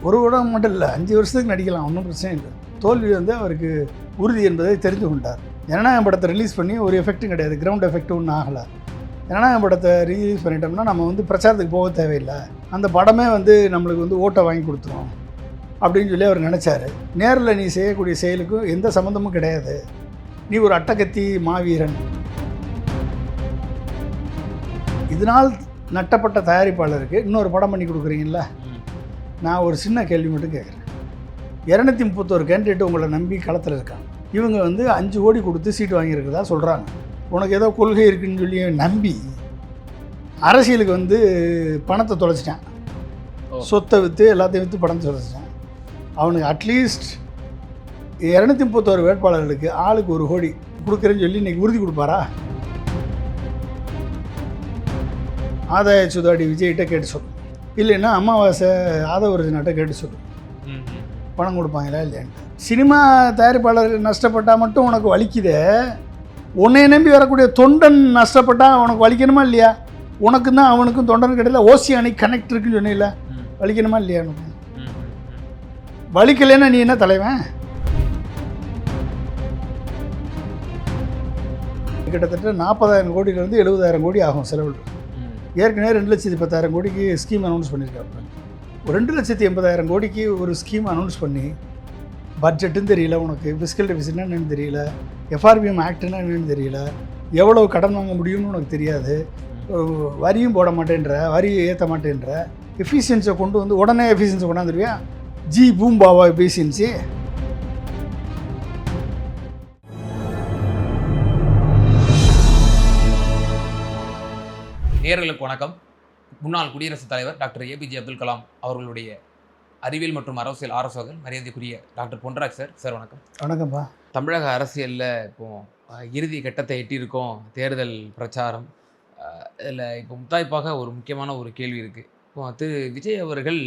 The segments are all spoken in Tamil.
ஒரு படம் மட்டும் இல்லை, 5 வருஷத்துக்கு நடிக்கலாம், ஒன்றும் பிரச்சனை இல்லை. தோல்வி வந்து அவருக்கு உறுதி என்பதை தெரிந்து கொண்டார். ஜனநாயகம் படத்தை ரிலீஸ் பண்ணி ஒரு எஃபெக்ட்டும் கிடையாது, கிரவுண்ட் எஃபெக்ட் ஒன்றும் ஆகலை. ஜனநாயகம் படத்தை ரிலீஸ் பண்ணிட்டோம்னா நம்ம வந்து பிரச்சாரத்துக்கு போக தேவையில்லை, அந்த படமே வந்து நம்மளுக்கு வந்து ஓட்டை வாங்கி கொடுத்துரும் அப்படின்னு சொல்லி அவர் நினச்சார். நேரில் நீ செய்யக்கூடிய செயலுக்கும் எந்த சம்மந்தமும் கிடையாது, நீ ஒரு அட்டகத்தி மாவீரன். இதனால் நட்டப்பட்ட தயாரிப்பாளருக்கு இன்னொரு படம் பண்ணி கொடுக்குறீங்கள. நான் ஒரு சின்ன கேள்வி மட்டும் கேட்குறேன். 231 கேண்டிடேட் உங்களை நம்பி களத்தில் இருக்காங்க. இவங்க வந்து 5 கோடி கொடுத்து சீட்டு வாங்கியிருக்கிறதா சொல்கிறாங்க. உனக்கு ஏதோ கொள்கை இருக்குன்னு சொல்லி நம்பி அரசியலுக்கு வந்து பணத்தை தொலைச்சிட்டான், சொத்தை விற்று எல்லாத்தையும் விற்று பணத்தை தொலைச்சிட்டான். அவனுக்கு அட்லீஸ்ட் 231 வேட்பாளர்களுக்கு ஆளுக்கு 1 கோடி கொடுக்குறேன்னு சொல்லி இன்றைக்கி உறுதி கொடுப்பாரா? ஆதாய சுதாடி விஜய்கிட்ட கேட்டு சொல்லு, இல்லைன்னா அமாவாசை ஆதவர்ஜனாட்ட கேட்டு சொல்லு, பணம் கொடுப்பாங்களா இல்லையான்னு. சினிமா தயாரிப்பாளர் நஷ்டப்பட்டால் மட்டும் உனக்கு வலிக்குதே, உன்னை நம்பி வரக்கூடிய தொண்டன் நஷ்டப்பட்டால் உனக்கு வலிக்கணுமா இல்லையா? உனக்கு தான் அவனுக்கும் தொண்டன் கிடையாது, ஓசியானிக் கனெக்ட் இருக்குன்னு சொன்னீங்கள, வலிக்கணுமா இல்லையா? உனக்கு வலிக்கலைன்னா நீ என்ன தலைவன்? கிட்டத்தட்ட 40,000 கோடியிலேருந்து 70,000 கோடி ஆகும் செலவு. ஏற்கனவே 2,10,000 கோடிக்கு ஸ்கீம் அனௌன்ஸ் பண்ணியிருக்காங்க. ஒரு 2,80,000 கோடிக்கு ஒரு ஸ்கீம் அனௌன்ஸ் பண்ணி பட்ஜெட்டுன்னு தெரியல, உனக்கு ஃபிஸ்கல் டெபிசிட்னா என்னென்னு தெரியல, எஃப்ஆர்பிஎம் ஆக்ட்னா என்னென்னு தெரியல, எவ்வளோ கடன் வாங்க முடியும்னு உனக்கு தெரியாது, வரியும் போட மாட்டேன்ற, வரியை ஏற்ற மாட்டேன்ற, எஃபிஷியன்சியை கொண்டு வந்து உடனே எஃபிஷியன்சி கொண்டாந்துருவியா? ஜி பூம்பாவா எஃபிஷியன்சி? நேயர்களுக்கு வணக்கம். முன்னாள் குடியரசுத் தலைவர் டாக்டர் ஏபிஜே அப்துல் கலாம் அவர்களுடைய அறிவியல் மற்றும் அரசியல் ஆலோசகர் மரியாதைக்குரிய டாக்டர் பொன்ராஜ் சார். சார் வணக்கம். வணக்கம்ப்பா. தமிழக அரசியலில் இப்போது இறுதி கட்டத்தை எட்டியிருக்கோம், தேர்தல் பிரச்சாரம். இதில் இப்போ முத்தாய்ப்பாக ஒரு முக்கியமான ஒரு கேள்வி இருக்குது. இப்போ விஜய் அவர்கள்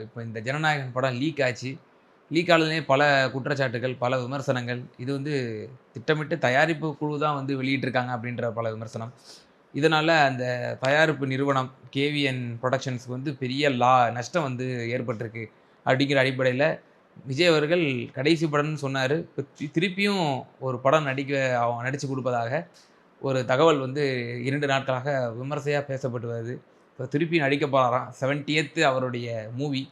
இப்போ இந்த ஜனநாயகன் படம் லீக் ஆச்சு. லீக் ஆனதுலேயே பல குற்றச்சாட்டுகள், பல விமர்சனங்கள். இது வந்து திட்டமிட்டு தயாரிப்பு குழு தான் வந்து வெளியிட்டிருக்காங்க அப்படின்ற பல விமர்சனம். இதனால் அந்த தயாரிப்பு நிறுவனம் கேவிஎன் ப்ரொடக்ஷன்ஸுக்கு வந்து பெரிய நஷ்டம் வந்து ஏற்பட்டிருக்கு அப்படிங்கிற அடிப்படையில் விஜய் அவர்கள் கடைசி படம்னு சொன்னார். இப்போ திருப்பியும் ஒரு படம் நடித்து கொடுப்பதாக ஒரு தகவல் வந்து 2 நாட்களாக விமர்சையாக பேசப்பட்டு வருது. இப்போ திருப்பி நடிக்க போகிறாராம், 70th அவருடைய மூவி.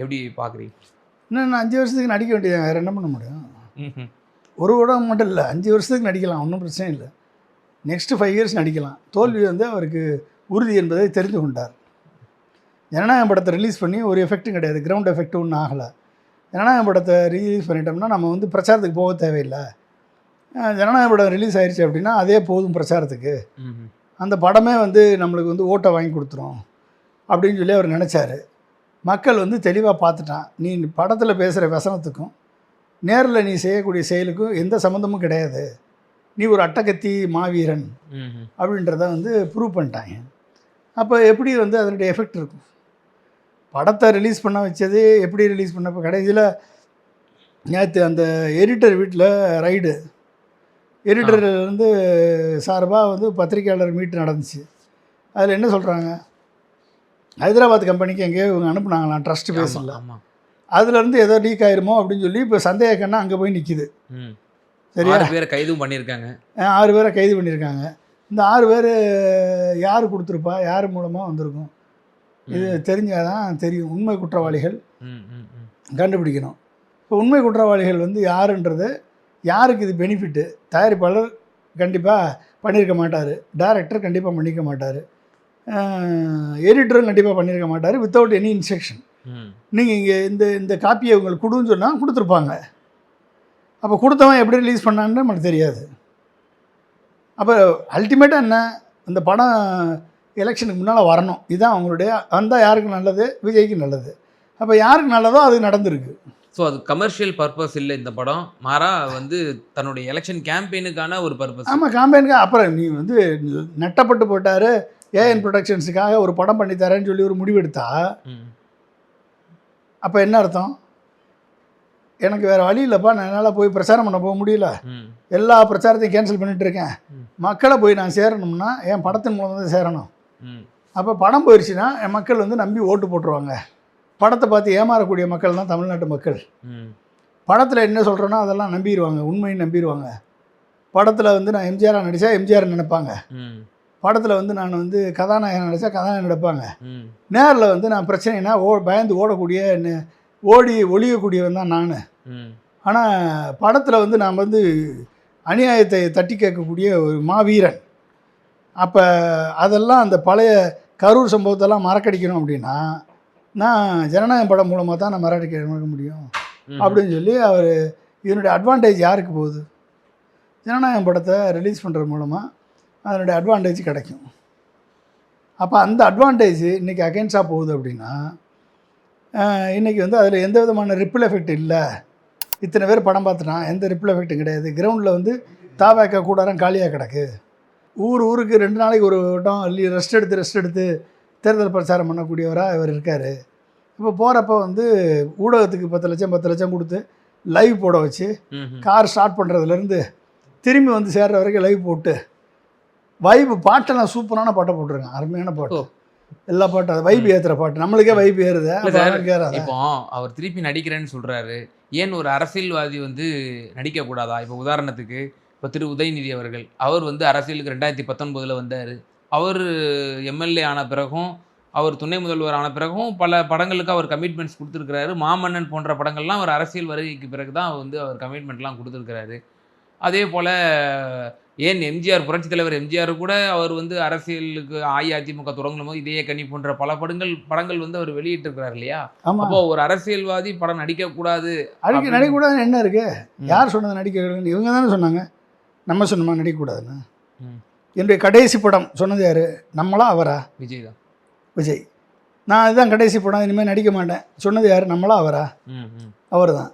எப்படி பார்க்குறீங்க? இன்னும் 5 வருஷத்துக்கு நடிக்க வேண்டியது, வேறு என்ன பண்ண முடியும்? ஒரு படம் மட்டும் இல்லை, 5 வருஷத்துக்கு நடிக்கலாம், ஒன்றும் பிரச்சனை இல்லை. நெக்ஸ்ட்டு 5 இயர்ஸ் நடிக்கலாம். தோல்வி வந்து அவருக்கு உறுதி என்பதை தெரிந்து கொண்டார். ஜனநாயகம் படத்தை ரிலீஸ் பண்ணி ஒரு எஃபெக்ட்டும் கிடையாது, கிரவுண்ட் எஃபெக்ட் ஒன்றும் ஆகலை. ஜனநாயகம் படத்தை ரிலீஸ் பண்ணிட்டோம்னா நம்ம வந்து பிரச்சாரத்துக்கு போக தேவையில்லை. ஜனநாயகம் படம் ரிலீஸ் ஆயிடுச்சு அப்படின்னா அதே போதும் பிரச்சாரத்துக்கு, அந்த படமே வந்து நம்மளுக்கு வந்து ஓட்டை வாங்கி கொடுத்துரும் அப்படின்னு சொல்லி அவர் நினச்சார். மக்கள் வந்து தெளிவாக பார்த்துட்டான், நீ படத்தில் பேசுகிற வசனத்துக்கும் நேரில் நீ செய்யக்கூடிய செயலுக்கும் எந்த சம்மந்தமும் கிடையாது, நீ ஒரு அட்டகத்தி மாவீரன் அப்படின்றத வந்து ப்ரூவ் பண்ணிட்டாங்க. அப்போ எப்படி வந்து அதனுடைய எஃபெக்ட் இருக்கும்? படத்தை ரிலீஸ் பண்ண வச்சது எப்படி ரிலீஸ் பண்ண, இப்போ கடைசியில் நேற்று அந்த எடிட்டர் வீட்டில் ரைடு, எடிட்டர்லேருந்து சார்பாக வந்து பத்திரிகையாளர் மீட் நடந்துச்சு. அதில் என்ன சொல்கிறாங்க, ஹைதராபாத் கம்பெனிக்கு எங்கேயோ இவங்க அனுப்புனாங்களாம், ட்ரஸ்ட் பேஸில். அதுலேருந்து ஏதோ லீக் ஆயிருமோ அப்படின்னு சொல்லி இப்போ சந்தேகக்கண்ணா அங்கே போய் நிற்கிது. சரியா? 6 பேரை கைதும் பண்ணியிருக்காங்க. 6 பேரை கைது பண்ணியிருக்காங்க. இந்த 6 பேர் யார் கொடுத்துருப்பா, யார் மூலமாக வந்திருக்கும், இது தெரிஞ்சாதான் தெரியும். உண்மை குற்றவாளிகள் கண்டுபிடிக்கணும். இப்போ உண்மை குற்றவாளிகள் வந்து யாருன்றது, யாருக்கு இது பெனிஃபிட்டு, தயாரிப்பாளர் கண்டிப்பாக பண்ணியிருக்க மாட்டார், டைரக்டர் கண்டிப்பாக பண்ணியிருக்க மாட்டார், எடிட்டரும் கண்டிப்பாக பண்ணியிருக்க மாட்டார், வித்தவுட் எனி இன்ஸ்ட்ரக்ஷன். நீங்கள் இங்கே இந்த காப்பியை உங்களுக்கு கொடுன்னு சொன்னால் கொடுத்துருப்பாங்க. அப்போ கொடுத்தவன் எப்படி ரிலீஸ் பண்ணான்னு நமக்கு தெரியாது. அப்போ அல்டிமேட்டாக என்ன, இந்த படம் எலெக்ஷனுக்கு முன்னால் வரணும், இதுதான் அவங்களுடைய, வந்தால் யாருக்கு நல்லது, விஜய்க்கு நல்லது. அப்போ யாருக்கு நல்லதோ அது நடந்திருக்கு. ஸோ அது கமர்ஷியல் பர்பஸ் இல்லை இந்த படம், மாறா வந்து தன்னுடைய எலெக்ஷன் கேம்பெயினுக்கான ஒரு பர்பஸ். ஆமாம், கேம்பெயினுக்கு. அப்புறம் நீ வந்து நட்டப்பட்டு போட்டார், ஏஎன் ப்ரொடக்ஷன்ஸுக்காக ஒரு படம் பண்ணி தரேன்னு சொல்லி ஒரு முடிவெடுத்தா அப்போ என்ன அர்த்தம்? எனக்கு வேறு வழி இல்லைப்பா, நான் என்னால் போய் பிரச்சாரம் பண்ண போக முடியல, எல்லா பிரச்சாரத்தையும் கேன்சல் பண்ணிகிட்டு இருக்கேன், மக்களை போய் நான் சேரணும்னா என் படத்தின் மூலம் தான் சேரணும். அப்போ படம் போயிடுச்சுன்னா என் மக்கள் வந்து நம்பி ஓட்டு போட்டுருவாங்க படத்தை பார்த்து ஏமாறக்கூடிய மக்கள் தான் தமிழ்நாட்டு மக்கள். படத்தில் என்ன சொல்கிறேனோ அதெல்லாம் நம்பிடுவாங்க, உண்மைன்னு நம்பிடுவாங்க. படத்தில் வந்து நான் எம்ஜிஆராக நடித்தா எம்ஜிஆர் நினைப்பாங்க. படத்தில் வந்து நான் வந்து கதாநாயகன் நடித்தா கதாநாயகன் நினைப்பாங்க. நேரில் வந்து நான் பிரச்சனைனா பயந்து ஓடக்கூடிய ஒழியக்கூடியவன் தான் நான். ஆனால் படத்தில் வந்து நான் வந்து அநியாயத்தை தட்டி கேட்கக்கூடிய ஒரு மாவீரன். அப்போ அதெல்லாம் அந்த பழைய கரூர் சம்பவத்தெல்லாம் மறக்கடிக்கணும் அப்படின்னா நான் ஜனநாயகம் படம் மூலமாக தான் நான் மறக்க முடியும் அப்படின்னு சொல்லி அவர் இதனுடைய அட்வான்டேஜ் யாருக்கு போகுது? ஜனநாயகம் படத்தை ரிலீஸ் பண்ணுறது மூலமாக அதனுடைய அட்வான்டேஜ் கிடைக்கும். அப்போ அந்த அட்வான்டேஜ் இன்றைக்கி அகென்ஸ்டாக போகுது அப்படின்னா இன்றைக்கி வந்து அதில் எந்த விதமான ரிப்பிள் எஃபெக்ட் இல்லை. இத்தனை பேர் படம் பார்த்துட்டான், எந்த ரிப்பிள் எஃபெக்ட்டும் கிடையாது. கிரவுண்டில் வந்து தாவாக்க கூடாரம் காலியாக கிடக்கு. ஊருக்கு 2 நாளைக்கு ஒரு வட்டம் ரெஸ்ட் எடுத்து தேர்தல் பிரச்சாரம் பண்ணக்கூடியவராக இவர் இருக்கார். இப்போ போகிறப்ப வந்து ஊடகத்துக்கு 10 லட்சம் கொடுத்து லைவ் போட வச்சு கார் ஸ்டார்ட் பண்ணுறதுலேருந்து திரும்பி வந்து சேர்ற வரைக்கும் லைவ் போட்டு வைப்பு பாட்டெல்லாம் சூப்பரான பாட்டை போட்டிருக்கேன். அருமையான பாட்டு, எல்லா பாட்டும். அது வைப்பு ஏற்றுற பாட்டு, நம்மளுக்கே வைப்பு ஏறுது. இப்போ அவர் திருப்பி நடிக்கிறேன்னு சொல்கிறாரு, ஏன் ஒரு அரசியல்வாதி வந்து நடிக்கக்கூடாதா? இப்போ உதாரணத்துக்கு இப்போ திரு உதயநிதி அவர்கள், அவர் வந்து அரசியலுக்கு 2019 வந்தார். அவர் எம்எல்ஏ ஆன பிறகும், அவர் துணை முதல்வர் ஆன பிறகும் பல படங்களுக்கு அவர் கமிட்மெண்ட்ஸ் கொடுத்துருக்கிறாரு. மாமன்னன் போன்ற படங்கள்லாம் அவர் அரசியல் வருகைக்கு பிறகு தான் வந்து அவர் கமிட்மெண்ட்லாம் கொடுத்துருக்கிறாரு. அதே போல் ஏன் எம்ஜிஆர், புரட்சித் தலைவர் எம்ஜிஆர் கூட அவர் வந்து அரசியலுக்கு அஇஅதிமுக தொடங்கும் போது இதே கனி போன்ற பல படங்கள் வந்து அவர் வெளியிட்டிருக்கிறார் இல்லையா? அப்போ ஒரு அரசியல்வாதி படம் நடிக்கக்கூடாது, நடிக்கக்கூடாதுன்னு என்ன இருக்கு? யார் சொன்னது நடிக்கக்கூடாதுன்னு? இவங்க தானே சொன்னாங்க. நம்ம சொன்னோமா நடிக்கக்கூடாதுன்னு? என்னுடைய கடைசி படம் சொன்னது யார்? நம்மளா அவரா? விஜய் தான். விஜய். நான் இதுதான் கடைசி படம், இனிமேல் நடிக்க மாட்டேன் சொன்னது யார்? நம்மளா அவரா? அவர் தான்.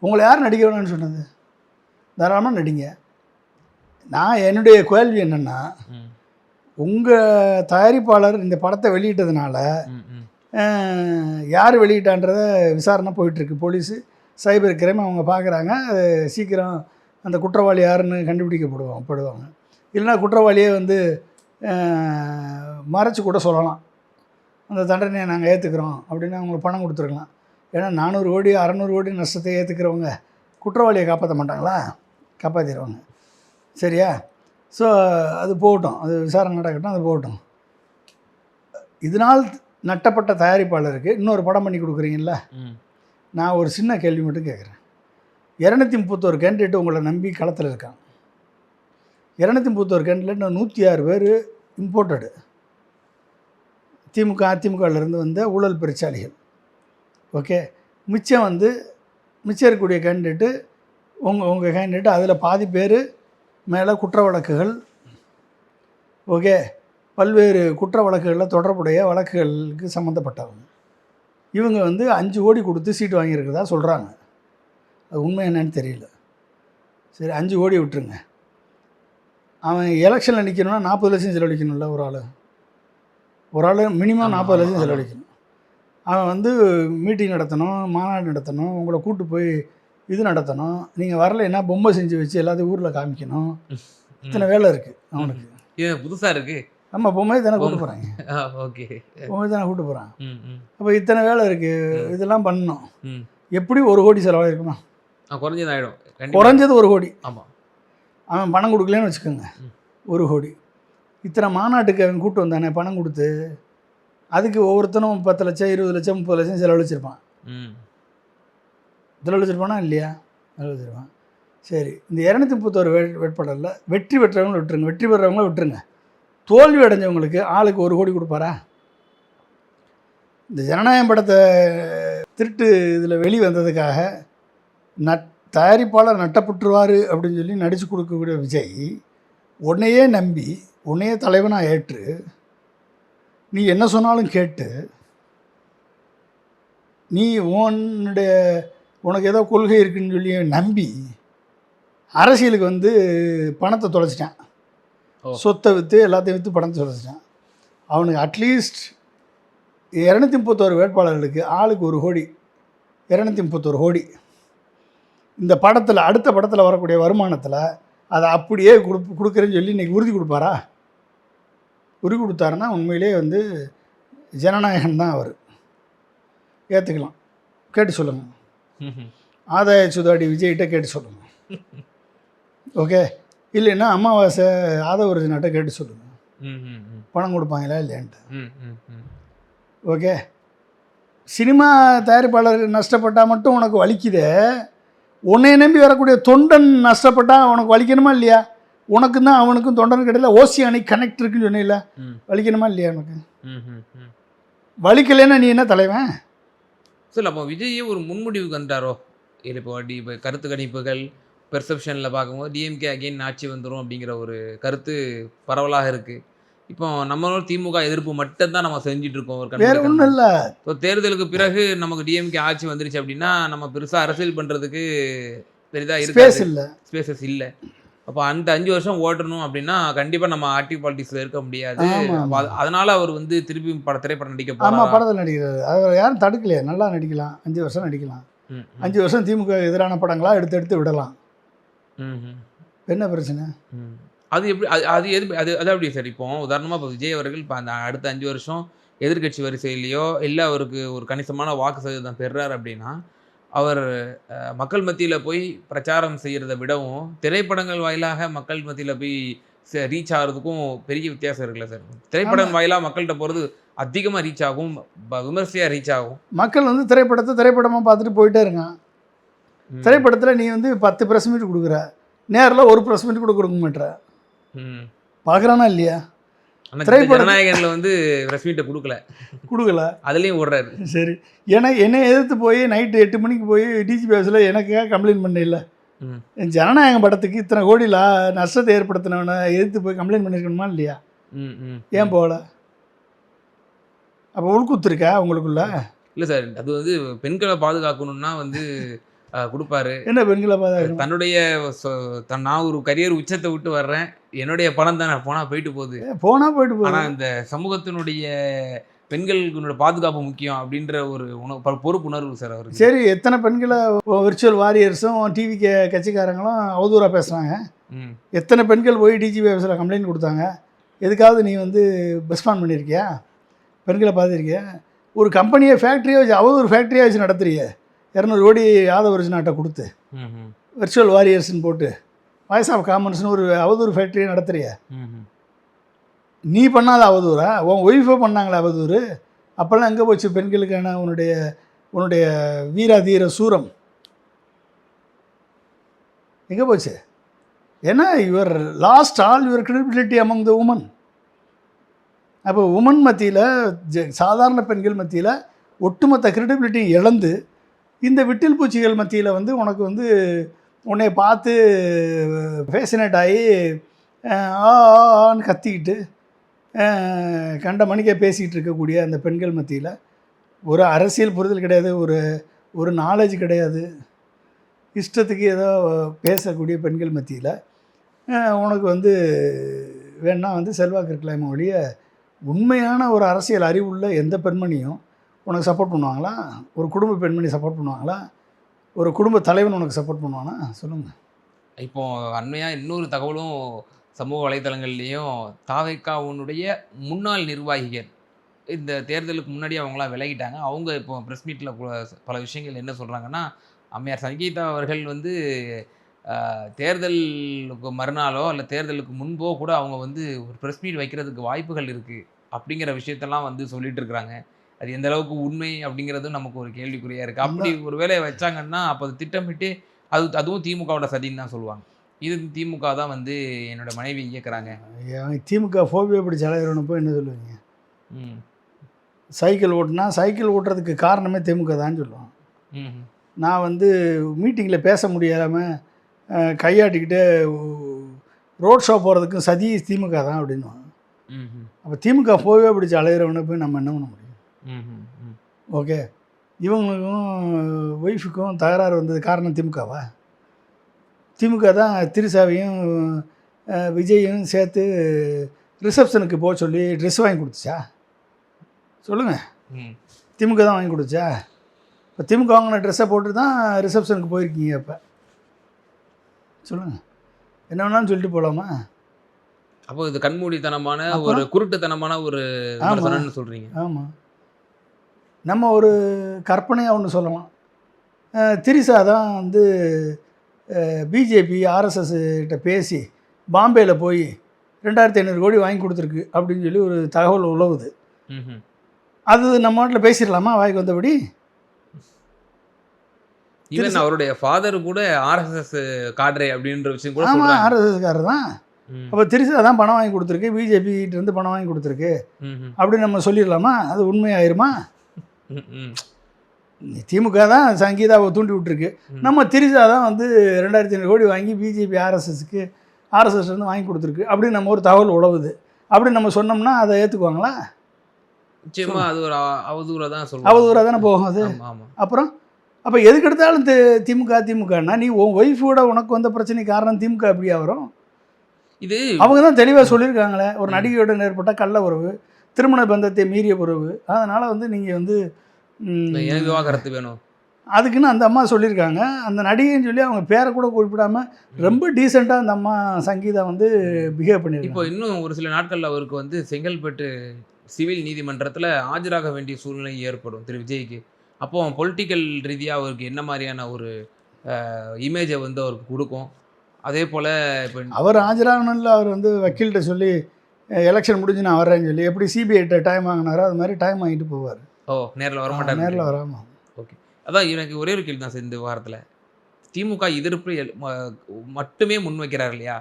உங்களை யார் நடிக்க வேணும்னு சொன்னது? தாராளமாக நடிங்க. நான் என்னுடைய கேள்வி என்னென்னா, உங்கள் தயாரிப்பாளர் இந்த படத்தை வெளியிட்டதுனால யார் வெளியிட்டான்றத விசாரணை போயிட்டுருக்கு. போலீஸு, சைபர் கிரைம் அவங்க பார்க்குறாங்க. அது சீக்கிரம் அந்த குற்றவாளி யாருன்னு கண்டுபிடிக்கப்படுவாங்க. இல்லைனா குற்றவாளியே வந்து மறைச்சி கூட சொல்லலாம், அந்த தண்டனையை நாங்கள் ஏற்றுக்கிறோம் அப்படின்னு அவங்களுக்கு பணம் கொடுத்துருக்கலாம். ஏன்னா 400 கோடி 600 கோடி நஷ்டத்தை ஏற்றுக்கிறவங்க குற்றவாளியை காப்பாற்ற மாட்டாங்களா? காப்பாற்றிடுவாங்க. சரியா? ஸோ அது போகட்டும், அது விசாரணை நடக்கட்டும், அது போகட்டும். இதனால் நட்டப்பட்ட தயாரிப்பாளருக்கு இன்னொரு படம் பண்ணி கொடுக்குறீங்கள? நான் ஒரு சின்ன கேள்வி மட்டும் கேட்குறேன். 231 கேண்டிடேட் உங்களை நம்பி களத்தில் இருக்காங்க. 231 கேண்டிடேட் 106 பேர் இம்போர்ட்டடு, திமுக அதிமுகவிலேருந்து வந்த ஊழல் பெருச்சாளிகள். ஓகே, மிச்சம் இருக்கக்கூடிய கேண்டிடேட்டு உங்கள் கேண்டிடேட்டு, அதில் பாதி பேர் மேலே குற்ற வழக்குகள். ஓகே, பல்வேறு குற்ற வழக்குகளில் தொடர்புடைய வழக்குகளுக்கு சம்மந்தப்பட்டவங்க. இவங்க 5 கோடி கொடுத்து சீட்டு வாங்கியிருக்கிறதா சொல்கிறாங்க. அது உண்மை என்னன்னு தெரியல. சரி, 5 கோடி விட்டுருங்க. அவன் எலெக்ஷனில் நிற்கணும்னா 40 லட்சம் செலவழிக்கணும்ல? ஒரு ஆள் மினிமம் 40 லட்சம் செலவழிக்கணும். அவன் மீட்டிங் நடத்தணும், மாநாடு நடத்தணும், உங்களை கூட்டு போய் இது நடத்தணும். நீங்கள் வரலைன்னா பொம்மை செஞ்சு வச்சு எல்லாத்தையும் ஊரில் காமிக்கணும். இத்தனை வேலை இருக்குது அவனுக்கு. புதுசாக இருக்குது. நம்ம பொம்மை தானே கூட்டு போகிறாங்க. ஓகே, பொம்மை தானே கூட்டு போகிறான். அப்போ இத்தனை வேலை இருக்குது, இதெல்லாம் பண்ணணும். எப்படி 1 கோடி செலவாயிருக்குமா? குறைஞ்சது 1 கோடி. ஆமாம். அவன் பணம் கொடுக்கலன்னு வச்சுக்கோங்க, 1 கோடி. இத்தனை மாநாட்டுக்கு அவன் கூட்டு வந்தானே பணம் கொடுத்து, அதுக்கு ஒவ்வொருத்தனும் 10 லட்சம் 20 லட்சம் 30 லட்சம் செலவழிச்சிருப்பான். செலவழிச்சிருப்பானா இல்லையா? செலவழிச்சிருப்பான். சரி, இந்த 231 வேட்பாளரில் வெற்றி பெற்றவங்களை விட்டுருங்க, வெற்றி பெறவங்கள விட்டுருங்க. தோல்வி அடைஞ்சவங்களுக்கு ஆளுக்கு 1 கோடி கொடுப்பாரா? இந்த ஜனநாயகம் படத்தை திருட்டு இதில் வெளிவந்ததுக்காக தயாரிப்பாளர் நட்டப்பட்டுருவார் அப்படின்னு சொல்லி நடித்து கொடுக்கக்கூடிய விஜய், உன்னையே நம்பி உன்னையே தலைவனாக ஏற்று நீ என்ன சொன்னாலும் கேட்டு, நீ உனக்கு ஏதோ கொள்கை இருக்குன்னு சொல்லி நம்பி அரசியலுக்கு பணத்தை தொலைச்சிட்டான். சொத்தை விற்று எல்லாத்தையும் விற்று பணத்தை தொலைச்சிட்டான். அவனுக்கு அட்லீஸ்ட் 231 வேட்பாளர்களுக்கு ஆளுக்கு 1 கோடி, 231 கோடி இந்த படத்தில் அடுத்த படத்தில் வரக்கூடிய வருமானத்தில் அதை அப்படியே கொடுக்குறேன்னு சொல்லி இன்றைக்கி உறுதி கொடுப்பாரா? உறுதி கொடுத்தாருன்னா உண்மையிலே ஜனநாயகன் தான் அவர். ஏற்றுக்கலாம், கேட்டு சொல்லுங்கள். ம்ஹும். ஆதாய சுதாடி விஜய்கிட்ட கேட்டு சொல்லுங்கள். ஓகே, இல்லைன்னா அமாவாசை ஆதவர்ஜனாட்ட கேட்டு சொல்லுங்கள், ம்ஹும். ம். பணம் கொடுப்பாங்களா இல்லையான்ட்டு. ம். ம். ம். ஓகே, சினிமா தயாரிப்பாளர் நஷ்டப்பட்டால் மட்டும் உனக்கு வலிக்குதே, உன்னை நம்பி வரக்கூடிய தொண்டன் நஷ்டப்பட்டால் உனக்கு வலிக்கணுமா இல்லையா? உனக்கு தான் அவனுக்கும் தொண்டனுக்கு இடையில ஓசியானிக் கனெக்ட் இருக்குன்னு சொன்னீங்களா, ம். வலிக்கணுமா இல்லையா? உனக்கு ம்ஹும். ம். வலிக்கலைன்னா நீ என்ன தலைவன்? சார் அப்போ விஜயே ஒரு முன்முடிவுக்கு வந்துட்டாரோ? இல்லை இப்போ கருத்து கணிப்புகள் பெர்செப்ஷனில் பார்க்கும்போது டிஎம்கே அகெயின் ஆட்சி வந்துடும் அப்படிங்கிற ஒரு கருத்து பரவலாக இருக்குது. இப்போ நம்மளோட திமுக எதிர்ப்பு மட்டும்தான் நம்ம செஞ்சுட்டு இருக்கோம் ஒரு வேற ஒன்றும் இல்லை. ஸோ தேர்தலுக்கு பிறகு நமக்கு டிஎம்கே ஆட்சி வந்துருச்சு அப்படின்னா நம்ம பெருசாக அரசியல் பண்ணுறதுக்கு பெரிதாக ஸ்பேஸ் இருக்காது, இல்லை. ஸ்பேசஸ் இல்லை. அப்போ அந்த 5 வருஷம் ஓட்டணும் அப்படின்னா கண்டிப்பாக நம்ம ஆக்டிவ் பாலிடிக்ஸில் இருக்க முடியாது. ஆமாம், அப்போ அதனால அவர் வந்து திருப்பி திரைப்படம் நடிக்க ஆமாம், போகிறாரா? படத்தில் நடிக்கிறாரு. அவர் யாரும் தடுக்கலையே, நல்லா நடிக்கலாம், 5 வருஷம் நடிக்கலாம். ம். 5 வருஷம் திமுக எதிரான படங்களாக எடுத்து விடலாம். ம். என்ன பிரச்சனை? ம். அது எப்படி அது எது அது எப்படி சார்? இப்போ உதாரணமாக இப்போ விஜய் அவர்கள் இப்போ அந்த அடுத்த 5 வருஷம் எதிர்க்கட்சி வரிசையிலையோ இல்லை அவருக்கு ஒரு கணிசமான வாக்கு சதவீதம் பெறுறார் அப்படின்னா அவர் மக்கள் மத்தியில் போய் பிரச்சாரம் செய்கிறத விடவும் திரைப்படங்கள் வாயிலாக மக்கள் மத்தியில் போய் ரீச் ஆகிறதுக்கும் பெரிய வித்தியாசம் இருக்குல்ல சார்? திரைப்படம் வாயிலாக மக்கள்கிட்ட போகிறது அதிகமாக ரீச் ஆகும், விமர்சையாக ரீச் ஆகும். மக்கள் வந்து திரைப்படமாக பார்த்துட்டு போயிட்டே இருக்கான். திரைப்படத்தில் நீ வந்து 10 ப்ரெஸ் மீட் கொடுக்குற, நேரில் ஒரு ப்ரெஸ் மீட் கூட கொடுக்க மாட்டேற. பார்க்குறானா இல்லையா? ஜனநாயகன்ல வந்து ப்ரெஸ் மீட்டை கொடுக்கல, அதுலேயும் ஓடுறாரு. சரி, ஏன்னா என்னை எதிர்த்து போய் நைட்டு 8 மணிக்கு போய் டிஜிபி ஆஃபீஸில் எனக்காக கம்ப்ளைண்ட் பண்ணல. ஜனநாயகம் படத்துக்கு இத்தனை கோடி நஷ்டத்தை ஏற்படுத்தினவனை எதிர்த்து போய் கம்ப்ளைண்ட் பண்ணியிருக்கணுமா இல்லையா? ஏன் போகல? அப்போ உள்குத்துருக்கா உங்களுக்குள்ள? இல்லை சார், அது வந்து பெண்களை பாதுகாக்கணும்னா வந்து கொடுப்பாரு. என்ன பெண்களை பாதுகாக்கணும்? தன்னுடைய நான் ஒரு கரியர் உச்சத்தை விட்டு வர்றேன், என்னுடைய பணம் தானே போனால் போயிட்டு போகுது. ஆனால் இந்த சமூகத்தினுடைய பெண்களுக்கு பாதுகாப்பு முக்கியம் அப்படின்ற ஒரு பொறுப்புணர்வு சார் அவருக்கு. சரி, எத்தனை பெண்களை விர்ச்சுவல் வாரியர்ஸும் டிவி கட்சிக்காரங்களும் அவதூறாக பேசுகிறாங்க. எத்தனை பெண்கள் போய் டிஜிபி ஆஃபீஸில் கம்ப்ளைண்ட் கொடுத்தாங்க? எதுக்காவது நீ வந்து ரெஸ்பாண்ட் பண்ணியிருக்கியா? பெண்களை பார்த்துருக்கியா? ஒரு கம்பெனியை ஃபேக்ட்ரியாக வச்சு அவதூறு ஃபேக்ட்ரியாக வச்சு நடத்துறியே, 200 கோடி ஆதவர்ஜனாட்ட கொடுத்து விர்ச்சுவல் வாரியர்ஸ்ன்னு போட்டு வாய்ஸ் ஆஃப் காமன்ஸ்னு ஒரு அவதூறு ஃபேக்ட்ரியை நடத்துறிய. நீ பண்ணாத அவதூறா? உன் ஒய்ஃபை பண்ணாங்களா அவதூறு? அப்போல்லாம் எங்கே போச்சு பெண்களுக்கான உன்னுடைய வீரா தீர சூரம் எங்கே போச்சு? ஏன்னா your lost all your credibility among the women. அப்போ உமன் மத்தியில், சாதாரண பெண்கள் மத்தியில் ஒட்டுமொத்த கிரெடிபிலிட்டி இழந்து இந்த விட்டில் பூச்சிகள் மத்தியில் வந்து உனக்கு வந்து உன்னை பார்த்து ஃபேசினேட் ஆகி ஆன்னு கத்திக்கிட்டு கண்ட மணிக்கே பேசிக்கிட்டு இருக்கக்கூடிய அந்த பெண்கள் மத்தியில் ஒரு அரசியல் புரிதல் கிடையாது, ஒரு நாலேஜ் கிடையாது, இஷ்டத்துக்கு ஏதோ பேசக்கூடிய பெண்கள் மத்தியில் உனக்கு வந்து வேணா வந்து செல்வாக்கு இருக்கலாமே ஒழிய உண்மையான ஒரு அரசியல் அறிவுள்ள எந்த பெண்மணியும் உனக்கு சப்போர்ட் பண்ணுவாங்களா? ஒரு குடும்ப பெண்மணி சப்போர்ட் பண்ணுவாங்களா? ஒரு குடும்ப தலைவன் உனக்கு சப்போர்ட் பண்ணுவானா? சொல்லுங்கள். இப்போது அண்மையாக இன்னொரு தகவலும் சமூக வலைத்தளங்கள்லேயும் தாவேக்காவுடைய முன்னாள் நிர்வாகிகள் இந்த தேர்தலுக்கு முன்னாடி அவங்களாம் விலகிட்டாங்க. அவங்க இப்போ ப்ரெஸ் மீட்டில் பல விஷயங்கள் என்ன சொல்கிறாங்கன்னா, அம்மையார் சங்கீதா அவர்கள் வந்து தேர்தலுக்கு மறுநாளோ இல்லை தேர்தலுக்கு முன்போ கூட அவங்க வந்து ஒரு ப்ரெஸ் மீட் வைக்கிறதுக்கு வாய்ப்புகள் இருக்குது அப்படிங்கிற விஷயத்தெல்லாம் வந்து சொல்லிட்டு இருக்கிறாங்க. அது எந்த அளவுக்கு உண்மை அப்படிங்கிறதும் நமக்கு ஒரு கேள்விக்குறியாக இருக்குது. அப்படி ஒரு வேலையை வச்சாங்கன்னா அப்போ அது திட்டமிட்டு அதுவும் திமுகவோட சதின்னு தான் சொல்லுவாங்க. இது திமுக தான் வந்து என்னோட மனைவி இயக்குறாங்க. திமுக ஃபோபியா பிடிச்ச அலைவரனை போய் என்ன சொல்லுவீங்க? சைக்கிள் ஓட்டுறதுக்கு காரணமே திமுக தான் சொல்லுவான். நான் வந்து மீட்டிங்கில் பேச முடியாமல் கையாட்டிக்கிட்டு ரோட் ஷோ போகிறதுக்கும் சதி திமுக தான் அப்படின்வாங்க. அப்போ திமுக ஃபோபியா பிடிச்ச அலைவரவனை போய் நம்ம என்ன பண்ண முடியும்? ஓகே, இவங்களுக்கும் ஒய்ஃபுக்கும் தகராறு வந்தது காரணம் திமுகவா? திமுக தான் திருசாவையும் விஜயும் சேர்த்து ரிசப்ஷனுக்கு போக சொல்லி ட்ரெஸ் வாங்கி கொடுத்துச்சா? சொல்லுங்கள். திமுக தான் வாங்கி கொடுத்துச்சா? இப்போ திமுக வாங்கின ட்ரெஸ்ஸை போட்டு தான் ரிசப்ஷனுக்கு போயிருக்கீங்க. இப்போ சொல்லுங்கள், என்ன வேணாலும் சொல்லிட்டு போகலாமா? அப்போ இது கண்மூடித்தனமான ஒரு குருட்டுத்தனமான ஒரு சொல்கிறீங்க. ஆமாம், நம்ம ஒரு கற்பனையாக ஒன்று சொல்லலாம். திரிசா தான் வந்து பிஜேபி ஆர்எஸ்எஸ் கிட்ட பேசி பாம்பேயில் போய் 2500 கோடி வாங்கி கொடுத்துருக்கு அப்படின்னு சொல்லி ஒரு தகவல் உலவுது. ம்ஹும். அது நம்ம நாட்டில் பேசிடலாமா வாய்க்கு வந்தபடி? ஈவன் அவருடைய ஃபாதர் கூட ஆர்எஸ்எஸ் காட்ரே அப்படின்ற விஷயம் கூட ஆமாம், சொல்றாங்க. ஆர்எஸ்எஸ்காரர் தான். ம். அப்போ திரிசா தான் பணம் வாங்கி கொடுத்துருக்கு, பிஜேபிகிட்டேருந்து பணம் வாங்கி கொடுத்துருக்கு ம்ஹும். அப்படின்னு நம்ம சொல்லிடலாமா? அது உண்மையாயிருமா? ம், ம். திமுக தான் சங்கீதாவை தூண்டி விட்டுருக்கு. நம்ம திரிசா தான் வந்து 2500 கோடி வாங்கி பிஜேபி ஆர்எஸ்எஸ் வந்து வாங்கி கொடுத்துருக்கு அப்படின்னு நம்ம ஒரு தகவல் உழவுது. அப்படின்னு நம்ம சொன்னோம்னா அதை ஏற்றுக்குவாங்களா? நிச்சயமா அது ஒரு அவதூறா தான் சொல்லுவாங்க. அவதூறாக தானே போகும் அது. ஆமா, ஆமா. அப்புறம் அப்போ எதுக்கு எடுத்தாலும் திமுகன்னா நீ உன் ஒய்ஃபோட உனக்கு வந்த பிரச்சனை காரணம் திமுக எப்படியா வரும்? இது அவங்க தான் தெளிவாக சொல்லியிருக்காங்களே, ஒரு நடிகையுடன் ஏற்பட்ட கள்ள உறவு, திருமண பந்தத்தை மீறிய உறவு, அதனால் வந்து நீங்கள் வந்து எனக்கு விவாகரத்து வேணும். அதுக்குன்னு அந்த அம்மா சொல்லியிருக்காங்க. அந்த நடிகைன்னு சொல்லி அவங்க பேரை கூட குறிப்பிடாமல் ரொம்ப டீசெண்டாக அந்த அம்மா சங்கீதா வந்து பிஹேவ் இப்போ பண்ணியிருக்காங்க. இன்னும் ஒரு சில நாட்கள்ல அவருக்கு வந்து செங்கல்பட்டு சிவில் நீதிமன்றத்துல ஆஜராக வேண்டிய சூழ்நிலை ஏற்படும் திரு விஜய்க்கு. அப்போ பொலிட்டிக்கல் ரீதியா அவருக்கு என்ன மாதிரியான ஒரு இமேஜை வந்து அவருக்கு கொடுக்கும்? அதே போல இப்போ அவர் ஆஜராகணும்ல, அவர் வந்து வக்கீல்கிட்ட சொல்லி எலெக்ஷன் முடிஞ்சு நான் வர்றேன்னு சொல்லி எப்படி சிபிஐட்ட டைம் வாங்கினாரோ அது மாதிரி டைம் வாங்கிட்டு போவார். நேரில் வரமாட்டாங்க. நேரில் வராமல். ஓகே. அதான் எனக்கு ஒரே ஒரு கேள்வி தான் சார் இந்த வாரத்தில். திமுக எதிர்ப்பு மட்டுமே முன்வைக்கிறார் இல்லையா?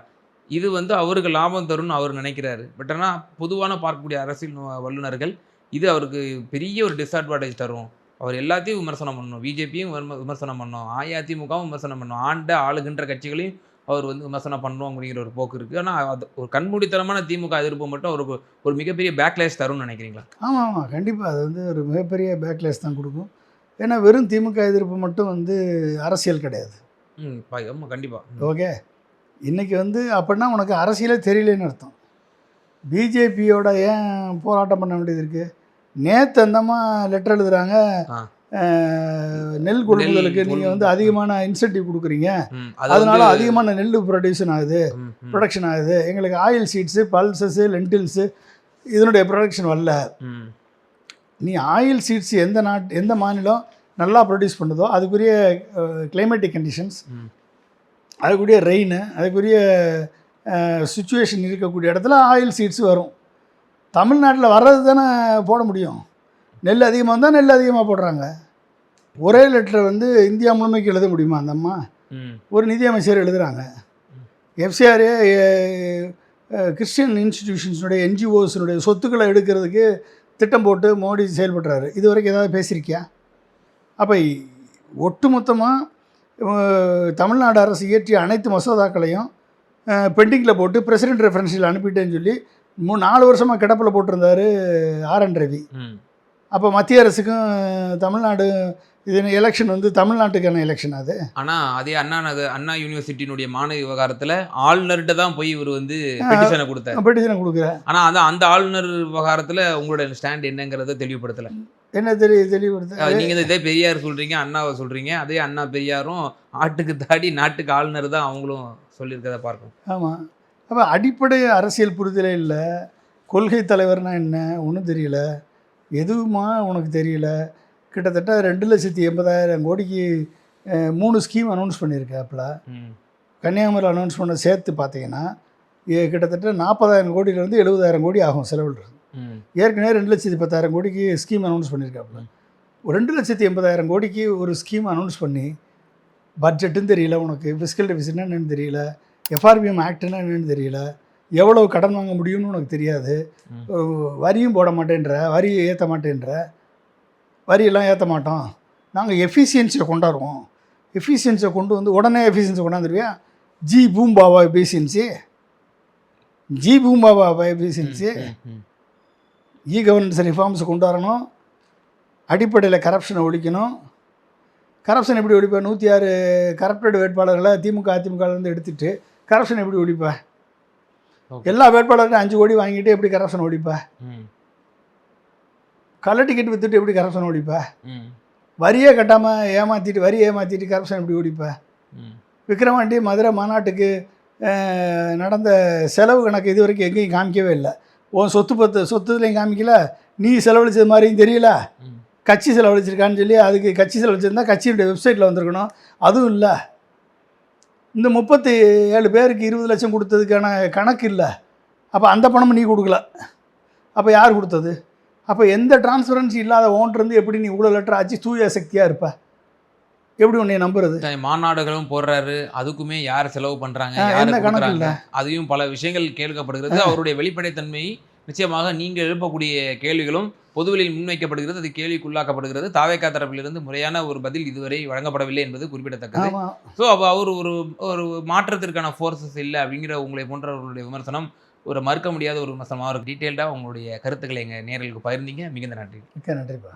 இது வந்து அவருக்கு லாபம் தரும்னு அவர் நினைக்கிறாரு. பட் ஆனால் பொதுவான பார்க்கக்கூடிய அரசியல் வல்லுநர்கள் இது அவருக்கு பெரிய ஒரு டிஸ்அட்வான்டேஜ் தரும். அவர் எல்லாத்தையும் விமர்சனம் பண்ணணும், பிஜேபியும் விமர்சனம் பண்ணணும், அஇஅதிமுகவும் விமர்சனம் பண்ணணும், ஆளுகின்ற கட்சிகளையும் அவர் வந்து விமர்சனம் பண்ணணும் அப்படிங்கிற ஒரு போக்கு இருக்குது. ஆனால் அது ஒரு கண்மூடித்தனமான திமுக எதிர்ப்பு மட்டும் அவருக்கு ஒரு மிகப்பெரிய பேக்லேஷ் தரும்னு நினைக்கிறீங்களா? ஆமாம், கண்டிப்பாக அது வந்து ஒரு மிகப்பெரிய பேக்லேஸ் தான் கொடுக்கும். ஏன்னா வெறும் திமுக எதிர்ப்பு மட்டும் வந்து அரசியல் கிடையாது. ஆமாம், கண்டிப்பாக. ஓகே, இன்றைக்கி வந்து அப்படின்னா உனக்கு அரசியலே தெரியலேன்னு அர்த்தம். பிஜேபியோட ஏன் போராட்டம் பண்ண வேண்டியது இருக்குது? நேற்று அந்தம்மா லெட்டர் எழுதுகிறாங்க, நெல் கொள்முதலுக்கு நீங்கள் வந்து அதிகமான இன்சென்டிவ் கொடுக்குறீங்க, அதனால அதிகமான நெல் ப்ரொடக்ஷன் ஆகுது, எங்களுக்கு ஆயில் சீட்ஸு, பல்சஸ்ஸு, லென்டில்ஸு இதனுடைய ப்ரொடக்ஷன் வரல. நீ ஆயில் சீட்ஸ் எந்த மாநிலம் நல்லா ப்ரொடியூஸ் பண்ணுதோ அதுக்குரிய கிளைமேட்டிக் கண்டிஷன்ஸ், அதுக்குரிய ரெயின், அதுக்குரிய சுச்சுவேஷன் இருக்கக்கூடிய இடத்துல ஆயில் சீட்ஸ் வரும். தமிழ்நாட்டில் வர்றது தானே போட முடியும். நெல் அதிகமாக இருந்தால் நெல் அதிகமாக போடுறாங்க. ஒரே லெட்டரை வந்து இந்தியா முழுமைக்கு எழுத முடியுமா அந்த அம்மா? ஒரு நிதியமைச்சர் எழுதுகிறாங்க. எஃப்சிஆரே கிறிஸ்டியன் இன்ஸ்டிடியூஷன்ஸுடைய என்ஜிஓஸினுடைய சொத்துக்களை எடுக்கிறதுக்கு திட்டம் போட்டு மோடி செயல்படுறாரு. இது வரைக்கும் ஏதாவது பேசியிருக்கியா? அப்போ ஒட்டுமொத்தமாக தமிழ்நாடு அரசு இயற்றிய அனைத்து மசோதாக்களையும் பெண்டிங்கில் போட்டு பிரசிடென்ட் ரெஃபரன்ஸில் அனுப்பிட்டேன்னு சொல்லி 4 வருஷமாக கிடப்பில் போட்டிருந்தார் ஆர்.என். ரவி. அப்போ மத்திய அரசுக்கும் தமிழ்நாடு இது எலெக்ஷன் வந்து தமிழ்நாட்டுக்கான எலெக்ஷன் அது. ஆனால் அதே அண்ணா யூனிவர்சிட்டியினுடைய மாணவி விவகாரத்தில் ஆளுநர்கிட்ட தான் போய் இவர் வந்து பெட்டிஷனை கொடுக்குறேன். ஆனால் அந்த ஆளுநர் விவகாரத்தில் உங்களோட ஸ்டாண்ட் என்னங்கிறத தெளிவுபடுத்தலை. என்ன தெளிவுபடுத்த? நீங்கள் இதே பெரியார் சொல்கிறீங்க, அண்ணாவை சொல்கிறீங்க. அதே அண்ணா பெரியாரும் ஆட்டுக்கு தாடி நாட்டுக்கு ஆளுநர் தான் அவங்களும் சொல்லியிருக்கதை பார்க்கணும். ஆமாம். அப்போ அடிப்படை அரசியல் புரிதலே இல்லை. கொள்கை தலைவர்னா என்ன ஒன்றும் தெரியல, எதுவுமா உனக்கு தெரியல. கிட்டத்தட்ட 2,80,000 கோடிக்கு 3 ஸ்கீம் அனௌன்ஸ் பண்ணியிருக்காப்புல. கன்னியாகுமரி அனௌன்ஸ் பண்ண சேர்த்து பார்த்தீங்கன்னா கிட்டத்தட்ட 40,000 கோடியிலேருந்து 70,000 கோடி ஆகும் செலவிடுறது. ஏற்கனவே 2,10,000 கோடிக்கு ஸ்கீம் அனௌன்ஸ் பண்ணியிருக்காப்புல. 2,80,000 கோடிக்கு ஒரு ஸ்கீம் அனௌன்ஸ் பண்ணி பட்ஜெட்டுன்னு தெரியல உனக்கு, ஃபிஸ்கல் டெபிசிட்னா என்னென்னு தெரியல, எஃப்ஆர்பிஎம் ஆக்ட்னா என்னென்னு தெரியல, எவ்வளோ கடன் வாங்க முடியும்னு உனக்கு தெரியாது, வரியும் போட மாட்டேன்ற, வரியை ஏற்ற மாட்டேன்ற, வரியெல்லாம் ஏற்ற மாட்டோம், நாங்கள் எஃபிஷியன்சியை கொண்டாடுவோம், எஃபிஷியன்சியை கொண்டு வந்து உடனே எஃபிஷியன்சி கொண்டாந்துருவியா? ஜி பூம்பாவா எஃபிஷியன்சி, இ கவர்னன்ஸ் ரிஃபார்ம்ஸ் கொண்டு வரணும், அடிப்படையில் கரப்ஷனை ஒழிக்கணும். கரப்ஷன் எப்படி ஒழிப்பா? 106 கரப்டட் வேட்பாளர்களை அதிமுகலேருந்து எடுத்துகிட்டு கரப்ஷன் எப்படி ஒழிப்பா? எல்லா வேட்பாளர்களையும் 5 கோடி வாங்கிட்டு எப்படி கரப்ஷன் ஒழிப்பா? கலர் டிக்கெட் விற்றுட்டு எப்படி கரப்ஷன் ஒழிப்பா? வரியே கட்டாமல் ஏமாற்றிட்டு கரப்ஷன் எப்படி ஒழிப்பா? விக்ரவாண்டி மதுரை மாநாட்டுக்கு நடந்த செலவு கணக்கு இது வரைக்கும் எங்கேயும் காமிக்கவே இல்லை. உன் சொத்துலையும் காமிக்கல, நீ செலவழிச்சது மாதிரியும் தெரியல, கட்சி செலவழிச்சிருக்கான்னு சொல்லி அதுக்கு கட்சி செலவழிச்சிருந்தா கட்சியுடைய வெப்சைட்டில் வந்திருக்கணும். அதுவும் இல்லை. இந்த 37 பேருக்கு 20 லட்சம் கொடுத்ததுக்கான கணக்கு இல்லை. அப்போ அந்த பணமும் நீ கொடுக்கல. அப்போ யார் கொடுத்தது? அப்போ எந்த டிரான்ஸ்பரன்சி இல்லாத ஓன்றிருந்து எப்படி நீ இவ்வளோ லெட்டர் ஆச்சு தூய சக்தியாக இருப்ப? எப்படி உன்னை நம்புறது? மாநாடுகளும் போடுறாரு, அதுக்குமே யார் செலவு பண்றாங்க, என்ன யாரு கணக்கு கொடுக்குறாங்க, இல்லை? அதையும் பல விஷயங்கள் கேட்கப்படுகிறது. அவருடைய வெளிப்படைத்தன்மை நிச்சயமாக நீங்கள் எழுப்பக்கூடிய கேள்விகளும் பொதுவெளியில் முன்வைக்கப்படுகிறது, அது கேள்விக்குள்ளாக்கப்படுகிறது. தாவேகா தரப்பிலிருந்து முறையான ஒரு பதில் இதுவரை வழங்கப்படவில்லை என்பது குறிப்பிடத்தக்கது. ஆமாம். ஸோ அப்போ அவர் ஒரு ஒரு மாற்றத்திற்கான ஃபோர்ஸஸ் இல்லை அப்படிங்கிற உங்களை போன்றவர்களுடைய விமர்சனம் ஒரு மறுக்க முடியாத ஒரு விமர்சனமாக இருக்கும். டீட்டெயில்டாக உங்களுடைய கருத்துக்களை எங்கள் நேயர்களுக்கு பகிர்ந்தீங்க. மிகுந்த நன்றி. மிக்க நன்றிப்பா.